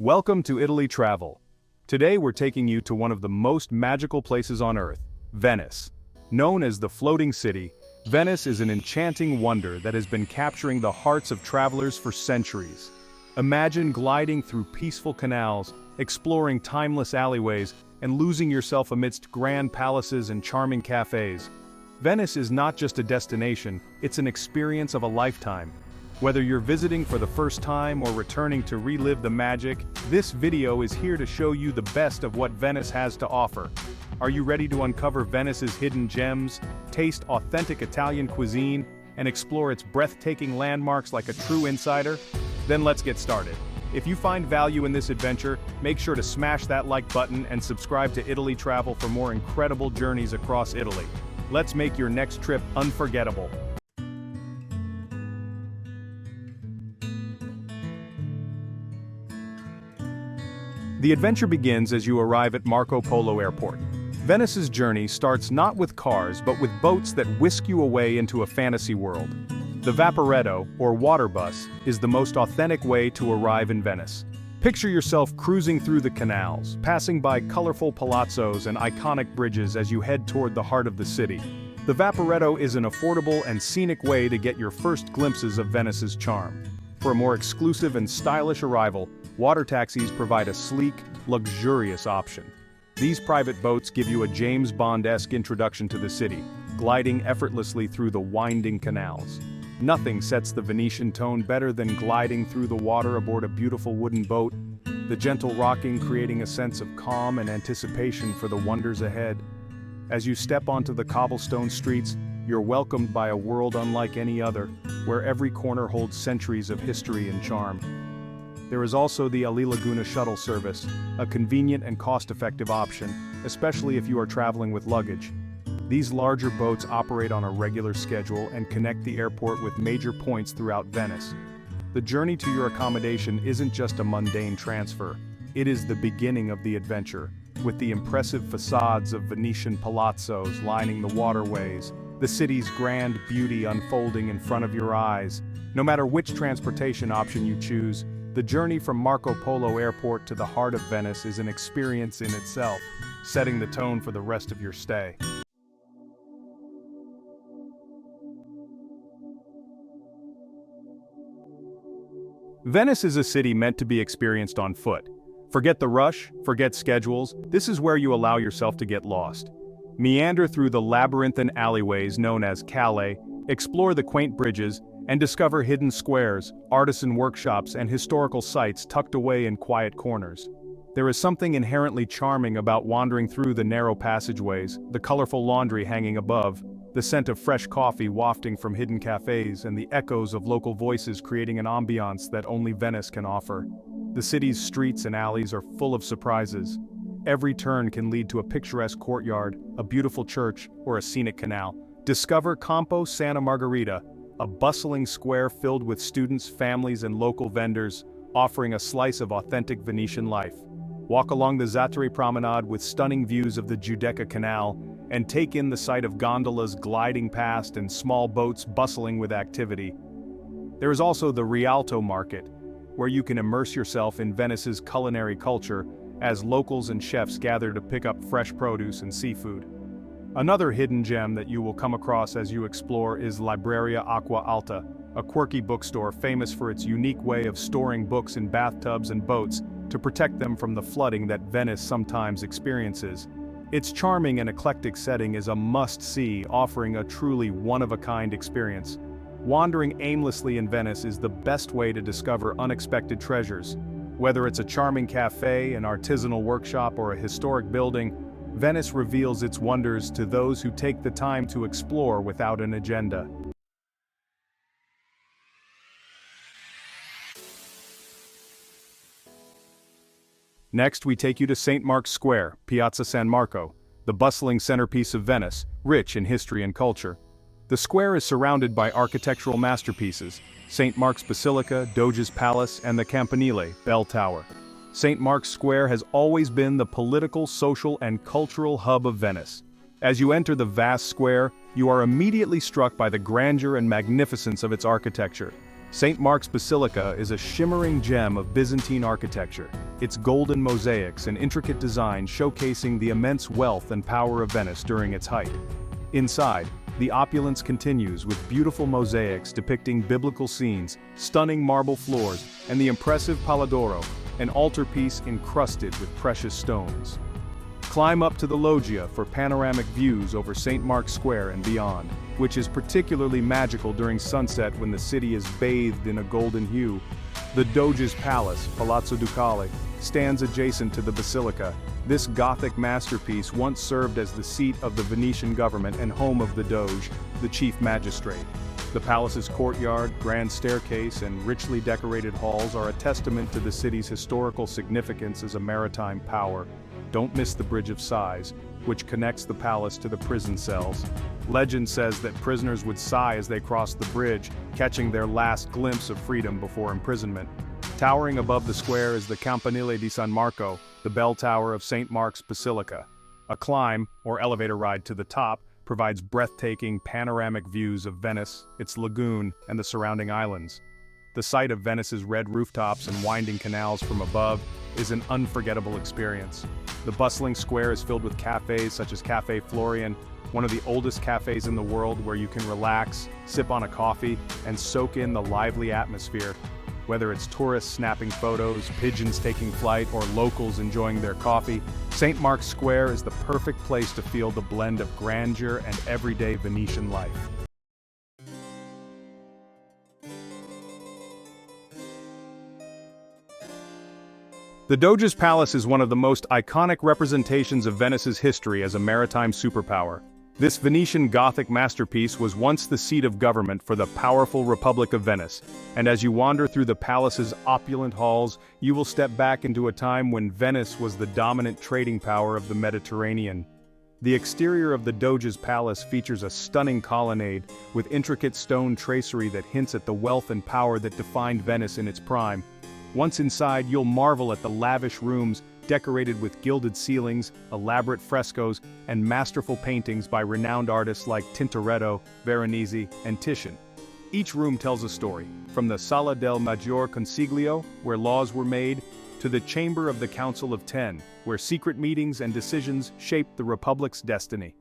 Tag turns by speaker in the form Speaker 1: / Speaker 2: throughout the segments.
Speaker 1: Welcome to Italy Travel. Today we're taking you to one of the most magical places on Earth, Venice. Known as the floating city, Venice is an enchanting wonder that has been capturing the hearts of travelers for centuries. Imagine gliding through peaceful canals, exploring timeless alleyways, and losing yourself amidst grand palaces and charming cafes. Venice is not just a destination, it's an experience of a lifetime. Whether you're visiting for the first time or returning to relive the magic, this video is here to show you the best of what Venice has to offer. Are you ready to uncover Venice's hidden gems, taste authentic Italian cuisine, and explore its breathtaking landmarks like a true insider? Then let's get started. If you find value in this adventure, make sure to smash that like button and subscribe to Italy Travel for more incredible journeys across Italy. Let's make your next trip unforgettable. The adventure begins as you arrive at Marco Polo Airport. Venice's journey starts not with cars but with boats that whisk you away into a fantasy world. The Vaporetto, or water bus, is the most authentic way to arrive in Venice. Picture yourself cruising through the canals, passing by colorful palazzos and iconic bridges as you head toward the heart of the city. The Vaporetto is an affordable and scenic way to get your first glimpses of Venice's charm. For a more exclusive and stylish arrival, water taxis provide a sleek, luxurious option. These private boats give you a James Bond-esque introduction to the city, gliding effortlessly through the winding canals. Nothing sets the Venetian tone better than gliding through the water aboard a beautiful wooden boat, the gentle rocking creating a sense of calm and anticipation for the wonders ahead. As you step onto the cobblestone streets, you're welcomed by a world unlike any other, where every corner holds centuries of history and charm. There is also the Ali Laguna shuttle service, a convenient and cost-effective option, especially if you are traveling with luggage. These larger boats operate on a regular schedule and connect the airport with major points throughout Venice. The journey to your accommodation isn't just a mundane transfer, it is the beginning of the adventure, with the impressive facades of Venetian palazzos lining the waterways, the city's grand beauty unfolding in front of your eyes. No matter which transportation option you choose, the journey from Marco Polo Airport to the heart of Venice is an experience in itself, setting the tone for the rest of your stay. Venice is a city meant to be experienced on foot. Forget the rush, forget schedules, this is where you allow yourself to get lost. Meander through the labyrinthine alleyways known as calle, explore the quaint bridges, and discover hidden squares, artisan workshops, and historical sites tucked away in quiet corners. There is something inherently charming about wandering through the narrow passageways, the colorful laundry hanging above, the scent of fresh coffee wafting from hidden cafes, and the echoes of local voices creating an ambiance that only Venice can offer. The city's streets and alleys are full of surprises. Every turn can lead to a picturesque courtyard, a beautiful church, or a scenic canal. Discover Campo Santa Margherita, a bustling square filled with students, families, and local vendors, offering a slice of authentic Venetian life. Walk along the Zattere Promenade with stunning views of the Giudecca Canal, and take in the sight of gondolas gliding past and small boats bustling with activity. There is also the Rialto Market, where you can immerse yourself in Venice's culinary culture as locals and chefs gather to pick up fresh produce and seafood. Another hidden gem that you will come across as you explore is Libreria Acqua Alta, a quirky bookstore famous for its unique way of storing books in bathtubs and boats to protect them from the flooding that Venice sometimes experiences. Its charming and eclectic setting is a must-see, offering a truly one-of-a-kind experience. Wandering aimlessly in Venice is the best way to discover unexpected treasures. Whether it's a charming cafe, an artisanal workshop, or a historic building, Venice reveals its wonders to those who take the time to explore without an agenda. Next, we take you to St. Mark's Square, Piazza San Marco, the bustling centerpiece of Venice, rich in history and culture. The square is surrounded by architectural masterpieces, St. Mark's Basilica, Doge's Palace, and the Campanile, Bell Tower. St. Mark's Square has always been the political, social, and cultural hub of Venice. As you enter the vast square, you are immediately struck by the grandeur and magnificence of its architecture. St. Mark's Basilica is a shimmering gem of Byzantine architecture, its golden mosaics and intricate design showcasing the immense wealth and power of Venice during its height. Inside, the opulence continues with beautiful mosaics depicting biblical scenes, stunning marble floors, and the impressive Pala d'Oro, an altarpiece encrusted with precious stones. Climb up to the loggia for panoramic views over St. Mark's Square and beyond, which is particularly magical during sunset when the city is bathed in a golden hue. The Doge's Palace, Palazzo Ducale, stands adjacent to the Basilica. This Gothic masterpiece once served as the seat of the Venetian government and home of the Doge, the chief magistrate. The palace's courtyard, grand staircase, and richly decorated halls are a testament to the city's historical significance as a maritime power. Don't miss the Bridge of Sighs, which connects the palace to the prison cells. Legend says that prisoners would sigh as they crossed the bridge, catching their last glimpse of freedom before imprisonment. Towering above the square is the Campanile di San Marco, the bell tower of St. Mark's Basilica. A climb, or elevator ride to the top, provides breathtaking panoramic views of Venice, its lagoon, and the surrounding islands. The sight of Venice's red rooftops and winding canals from above is an unforgettable experience. The bustling square is filled with cafes such as Cafe Florian, one of the oldest cafes in the world where you can relax, sip on a coffee, and soak in the lively atmosphere. Whether it's tourists snapping photos, pigeons taking flight, or locals enjoying their coffee, St. Mark's Square is the perfect place to feel the blend of grandeur and everyday Venetian life. The Doge's Palace is one of the most iconic representations of Venice's history as a maritime superpower. This Venetian Gothic masterpiece was once the seat of government for the powerful Republic of Venice, and as you wander through the palace's opulent halls, you will step back into a time when Venice was the dominant trading power of the Mediterranean. The exterior of the Doge's Palace features a stunning colonnade with intricate stone tracery that hints at the wealth and power that defined Venice in its prime. Once inside, you'll marvel at the lavish rooms decorated with gilded ceilings, elaborate frescoes, and masterful paintings by renowned artists like Tintoretto, Veronese, and Titian. Each room tells a story, from the Sala del Maggior Consiglio, where laws were made, to the Chamber of the Council of Ten, where secret meetings and decisions shaped the Republic's destiny.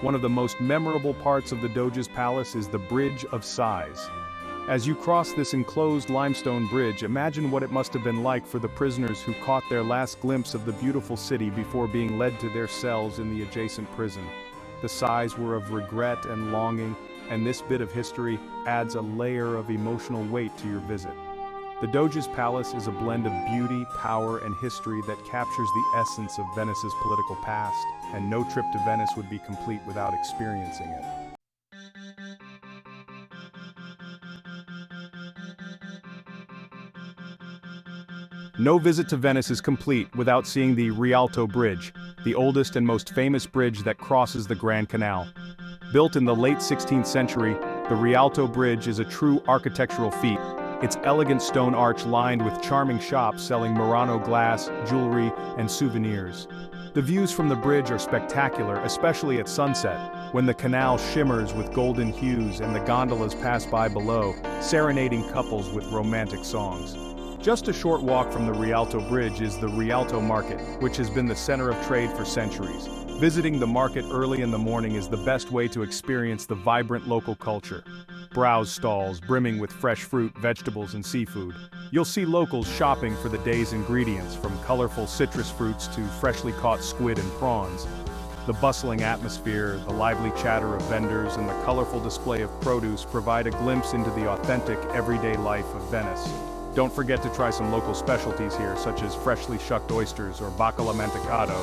Speaker 1: One of the most memorable parts of the Doge's Palace is the Bridge of Sighs. As you cross this enclosed limestone bridge, imagine what it must have been like for the prisoners who caught their last glimpse of the beautiful city before being led to their cells in the adjacent prison. The sighs were of regret and longing, and this bit of history adds a layer of emotional weight to your visit. The Doge's Palace is a blend of beauty, power, and history that captures the essence of Venice's political past, and no trip to Venice would be complete without experiencing it. No visit to Venice is complete without seeing the Rialto Bridge, the oldest and most famous bridge that crosses the Grand Canal. Built in the late 16th century, the Rialto Bridge is a true architectural feat, its elegant stone arch lined with charming shops selling Murano glass, jewelry, and souvenirs. The views from the bridge are spectacular, especially at sunset, when the canal shimmers with golden hues and the gondolas pass by below, serenading couples with romantic songs. Just a short walk from the Rialto Bridge is the Rialto Market, which has been the center of trade for centuries. Visiting the market early in the morning is the best way to experience the vibrant local culture. Browse stalls brimming with fresh fruit, vegetables, and seafood. You'll see locals shopping for the day's ingredients, from colorful citrus fruits to freshly caught squid and prawns. The bustling atmosphere, the lively chatter of vendors, and the colorful display of produce provide a glimpse into the authentic, everyday life of Venice. Don't forget to try some local specialties here, such as freshly shucked oysters or bacala mantecado.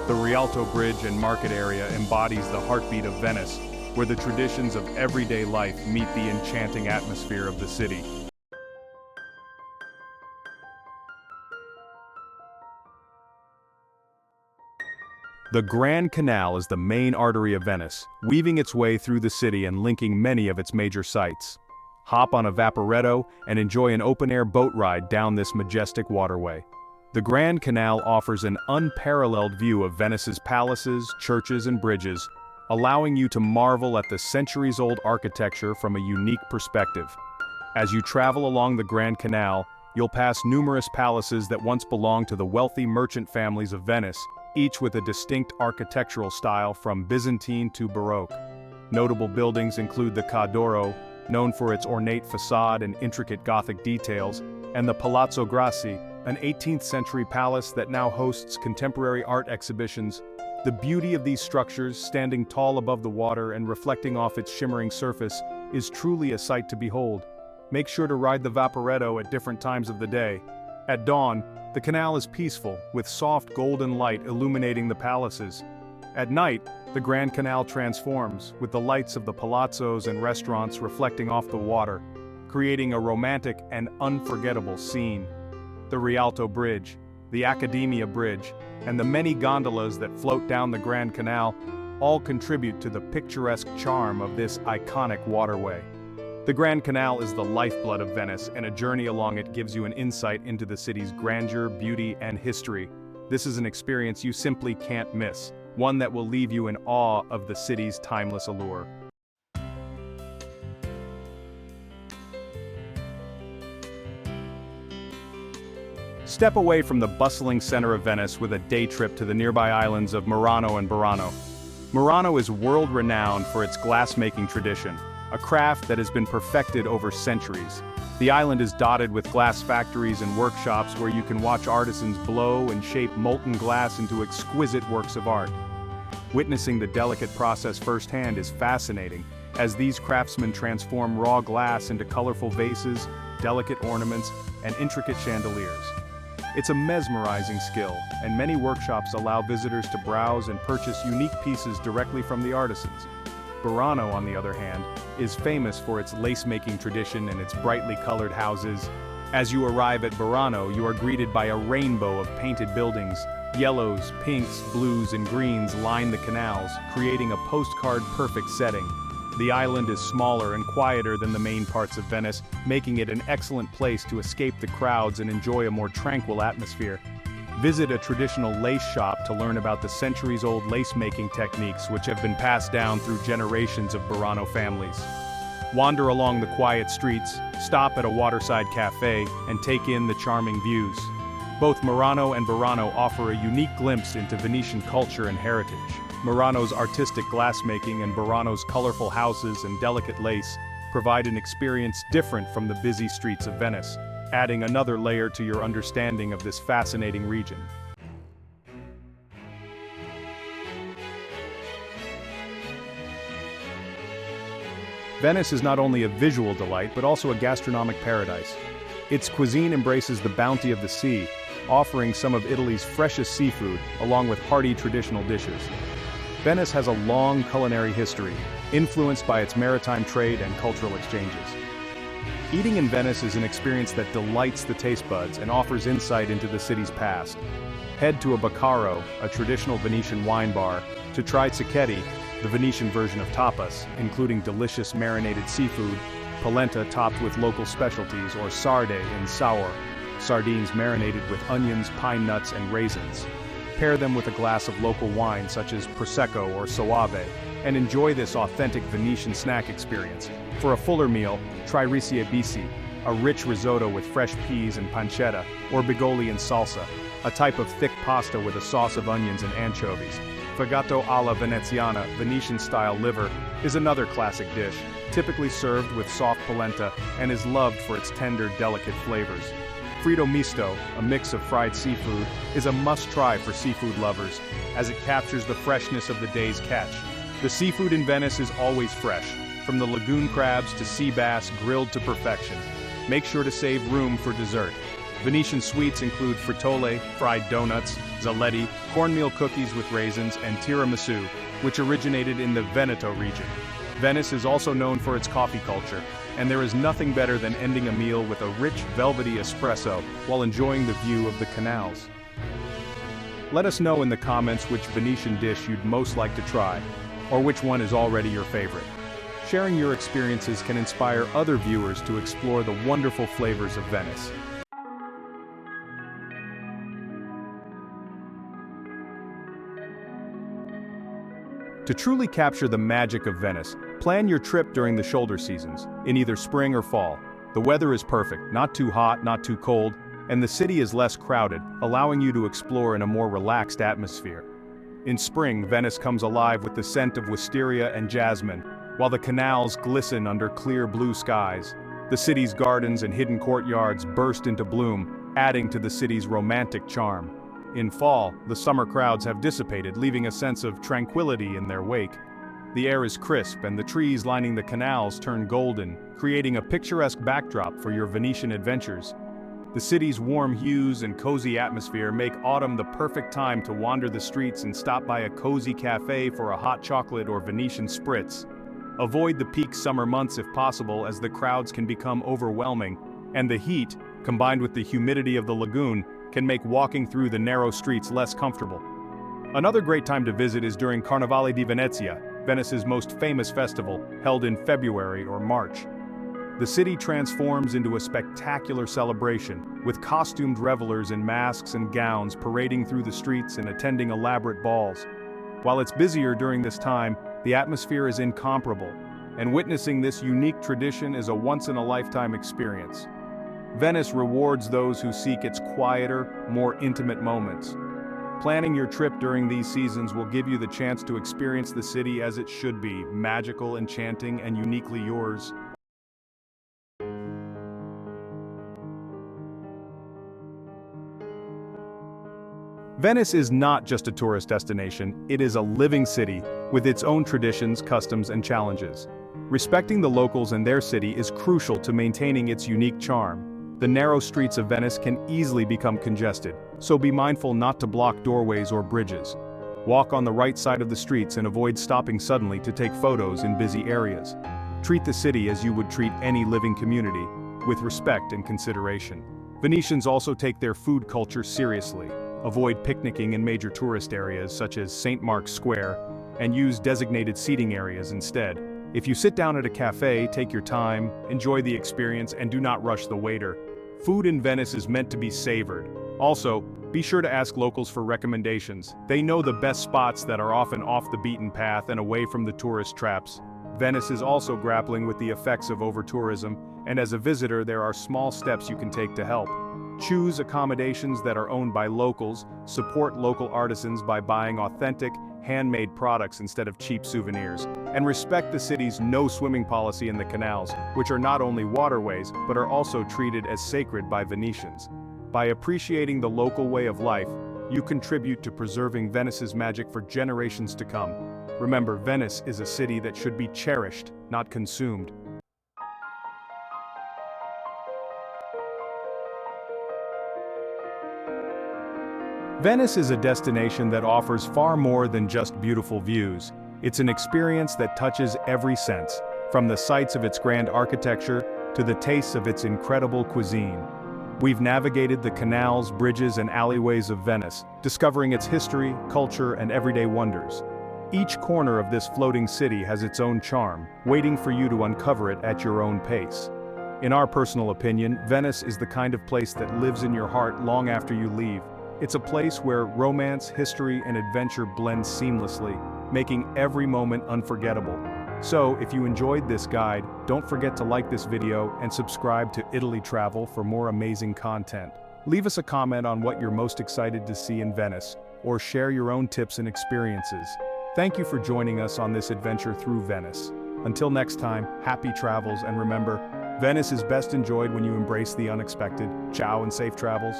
Speaker 1: The Rialto Bridge and market area embodies the heartbeat of Venice, where the traditions of everyday life meet the enchanting atmosphere of the city. The Grand Canal is the main artery of Venice, weaving its way through the city and linking many of its major sites. Hop on a Vaporetto and enjoy an open-air boat ride down this majestic waterway. The Grand Canal offers an unparalleled view of Venice's palaces, churches, and bridges, allowing you to marvel at the centuries-old architecture from a unique perspective. As you travel along the Grand Canal, you'll pass numerous palaces that once belonged to the wealthy merchant families of Venice, each with a distinct architectural style from Byzantine to Baroque. Notable buildings include the Ca' d'Oro, known for its ornate facade and intricate Gothic details, and the Palazzo Grassi, an 18th-century palace that now hosts contemporary art exhibitions. The beauty of these structures, standing tall above the water and reflecting off its shimmering surface, is truly a sight to behold. Make sure to ride the Vaporetto at different times of the day. At dawn, the canal is peaceful, with soft golden light illuminating the palaces. At night, the Grand Canal transforms, with the lights of the palazzos and restaurants reflecting off the water, creating a romantic and unforgettable scene. The Rialto Bridge, the Accademia Bridge, and the many gondolas that float down the Grand Canal all contribute to the picturesque charm of this iconic waterway. The Grand Canal is the lifeblood of Venice, and a journey along it gives you an insight into the city's grandeur, beauty, and history. This is an experience you simply can't miss, one that will leave you in awe of the city's timeless allure. Step away from the bustling center of Venice with a day trip to the nearby islands of Murano and Burano. Murano is world-renowned for its glass-making tradition, a craft that has been perfected over centuries. The island is dotted with glass factories and workshops where you can watch artisans blow and shape molten glass into exquisite works of art. Witnessing the delicate process firsthand is fascinating, as these craftsmen transform raw glass into colorful vases, delicate ornaments, and intricate chandeliers. It's a mesmerizing skill, and many workshops allow visitors to browse and purchase unique pieces directly from the artisans. Burano, on the other hand, is famous for its lace-making tradition and its brightly colored houses. As you arrive at Burano, you are greeted by a rainbow of painted buildings. Yellows, pinks, blues, and greens line the canals, creating a postcard-perfect setting. The island is smaller and quieter than the main parts of Venice, making it an excellent place to escape the crowds and enjoy a more tranquil atmosphere. Visit a traditional lace shop to learn about the centuries-old lace-making techniques which have been passed down through generations of Burano families. Wander along the quiet streets, stop at a waterside cafe, and take in the charming views. Both Murano and Burano offer a unique glimpse into Venetian culture and heritage. Murano's artistic glassmaking and Burano's colorful houses and delicate lace provide an experience different from the busy streets of Venice, adding another layer to your understanding of this fascinating region. Venice is not only a visual delight but also a gastronomic paradise. Its cuisine embraces the bounty of the sea, offering some of Italy's freshest seafood along with hearty traditional dishes. Venice has a long culinary history, influenced by its maritime trade and cultural exchanges. Eating in Venice is an experience that delights the taste buds and offers insight into the city's past. Head to a Baccaro, a traditional Venetian wine bar, to try cicchetti, the Venetian version of tapas, including delicious marinated seafood, polenta topped with local specialties, or sarde in sour, sardines marinated with onions, pine nuts, and raisins. Pair them with a glass of local wine such as Prosecco or Soave, and enjoy this authentic Venetian snack experience. For a fuller meal, try rice e bisi, a rich risotto with fresh peas and pancetta, or bigoli and salsa, a type of thick pasta with a sauce of onions and anchovies. Fegato alla veneziana, Venetian-style liver, is another classic dish, typically served with soft polenta, and is loved for its tender, delicate flavors. Fritto misto, a mix of fried seafood, is a must-try for seafood lovers, as it captures the freshness of the day's catch. The seafood in Venice is always fresh, from the lagoon crabs to sea bass grilled to perfection. Make sure to save room for dessert. Venetian sweets include frittole, fried donuts, zaletti, cornmeal cookies with raisins, and tiramisu, which originated in the Veneto region. Venice is also known for its coffee culture, and there is nothing better than ending a meal with a rich, velvety espresso while enjoying the view of the canals. Let us know in the comments which Venetian dish you'd most like to try, or which one is already your favorite. Sharing your experiences can inspire other viewers to explore the wonderful flavors of Venice. To truly capture the magic of Venice, plan your trip during the shoulder seasons, in either spring or fall. The weather is perfect, not too hot, not too cold, and the city is less crowded, allowing you to explore in a more relaxed atmosphere. In spring, Venice comes alive with the scent of wisteria and jasmine, while the canals glisten under clear blue skies. The city's gardens and hidden courtyards burst into bloom, adding to the city's romantic charm. In fall, the summer crowds have dissipated, leaving a sense of tranquility in their wake. The air is crisp and the trees lining the canals turn golden, creating a picturesque backdrop for your Venetian adventures. The city's warm hues and cozy atmosphere make autumn the perfect time to wander the streets and stop by a cozy cafe for a hot chocolate or Venetian spritz. Avoid the peak summer months if possible, as the crowds can become overwhelming, and the heat, combined with the humidity of the lagoon, can make walking through the narrow streets less comfortable. Another great time to visit is during Carnevale di Venezia, Venice's most famous festival, held in February or March. The city transforms into a spectacular celebration, with costumed revelers in masks and gowns parading through the streets and attending elaborate balls. While it's busier during this time, the atmosphere is incomparable, and witnessing this unique tradition is a once-in-a-lifetime experience. Venice rewards those who seek its quieter, more intimate moments. Planning your trip during these seasons will give you the chance to experience the city as it should be, magical, enchanting, and uniquely yours. Venice is not just a tourist destination, it is a living city, with its own traditions, customs, and challenges. Respecting the locals and their city is crucial to maintaining its unique charm. The narrow streets of Venice can easily become congested, so be mindful not to block doorways or bridges. Walk on the right side of the streets and avoid stopping suddenly to take photos in busy areas. Treat the city as you would treat any living community, with respect and consideration. Venetians also take their food culture seriously. Avoid picnicking in major tourist areas such as St. Mark's Square, and use designated seating areas instead. If you sit down at a cafe, take your time, enjoy the experience, and do not rush the waiter. Food in Venice is meant to be savored. Also, be sure to ask locals for recommendations. They know the best spots that are often off the beaten path and away from the tourist traps. Venice is also grappling with the effects of over-tourism, and as a visitor there are small steps you can take to help. Choose accommodations that are owned by locals, support local artisans by buying authentic, handmade products instead of cheap souvenirs, and respect the city's no swimming policy in the canals, which are not only waterways but are also treated as sacred by Venetians. By appreciating the local way of life, you contribute to preserving Venice's magic for generations to come. Remember, Venice is a city that should be cherished, not consumed. Venice is a destination that offers far more than just beautiful views. It's an experience that touches every sense, from the sights of its grand architecture to the tastes of its incredible cuisine. We've navigated the canals, bridges, and alleyways of Venice, discovering its history, culture, and everyday wonders. Each corner of this floating city has its own charm, waiting for you to uncover it at your own pace. In our personal opinion, Venice is the kind of place that lives in your heart long after you leave. It's a place where romance, history, and adventure blend seamlessly, making every moment unforgettable. So, if you enjoyed this guide, don't forget to like this video and subscribe to Italy Travel for more amazing content. Leave us a comment on what you're most excited to see in Venice, or share your own tips and experiences. Thank you for joining us on this adventure through Venice. Until next time, happy travels, and remember, Venice is best enjoyed when you embrace the unexpected. Ciao and safe travels.